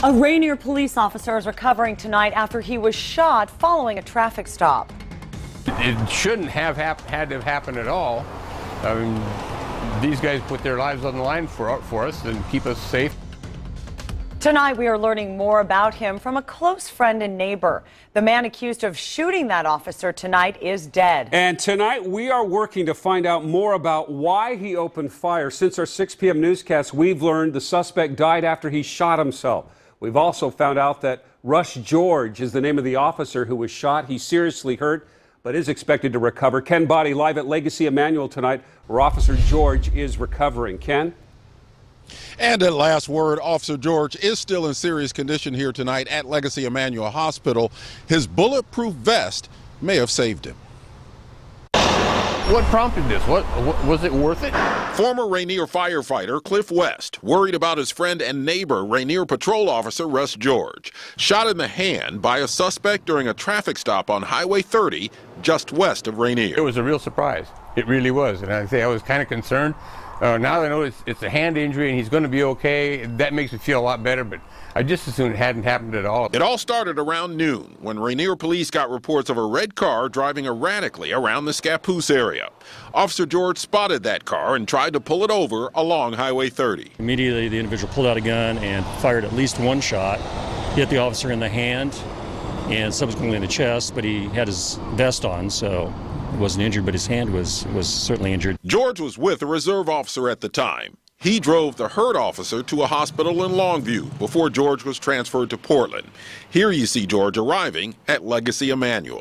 A Rainier police officer is recovering tonight after he was shot following a traffic stop. It shouldn't have had to happen at all. I mean, these guys put their lives on the line for us and keep us safe. Tonight, we are learning more about him from a close friend and neighbor. The man accused of shooting that officer tonight is dead. And tonight, we are working to find out more about why he opened fire. Since our 6 p.m. newscast, we've learned the suspect died after he shot himself. We've also found out that Rush George is the name of the officer who was shot. He's seriously hurt, but is expected to recover. Ken Body live at Legacy Emanuel tonight, where Officer George is recovering. Ken? And at last word, Officer George is still in serious condition here tonight at Legacy Emanuel Hospital. His bulletproof vest may have saved him. What prompted this? What was it worth it? Former Rainier firefighter Cliff West worried about his friend and neighbor Rainier patrol officer Russ George, shot in the hand by a suspect during a traffic stop on Highway 30 just west of Rainier. It was a real surprise. It really was. And I was kind of concerned. Now that I know it's a hand injury and he's going to be okay, that makes me feel a lot better, but I just assumed it hadn't happened at all. It all started around noon when Rainier police got reports of a red car driving erratically around the Scappoose area. Officer George spotted that car and tried to pull it over along Highway 30. Immediately, the individual pulled out a gun and fired at least one shot, hit the officer in the hand and subsequently in the chest, but he had his vest on, so he wasn't injured, but his hand was certainly injured. George was with a reserve officer at the time. He drove the hurt officer to a hospital in Longview before George was transferred to Portland. Here you see George arriving at Legacy Emanuel.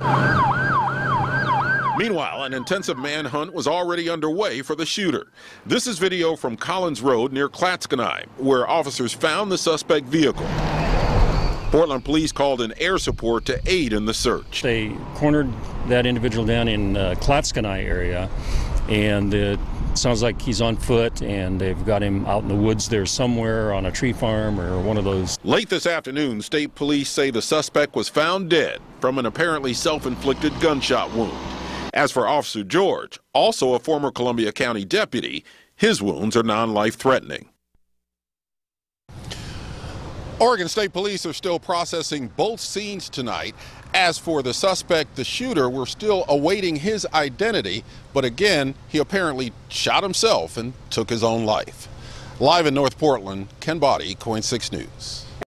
Meanwhile, an intensive manhunt was already underway for the shooter. This is video from Collins Road near Clatskanie, where officers found the suspect vehicle. Portland police called in air support to aid in the search. They cornered that individual down in Clatskanie area, and it sounds like he's on foot, and they've got him out in the woods there somewhere on a tree farm or one of those. Late this afternoon, state police say the suspect was found dead from an apparently self-inflicted gunshot wound. As for Officer George, also a former Columbia County deputy, his wounds are non-life-threatening. Oregon State Police are still processing both scenes tonight. As for the suspect, the shooter, we're still awaiting his identity. But again, he apparently shot himself and took his own life. Live in North Portland, Ken Body, KOIN 6 News.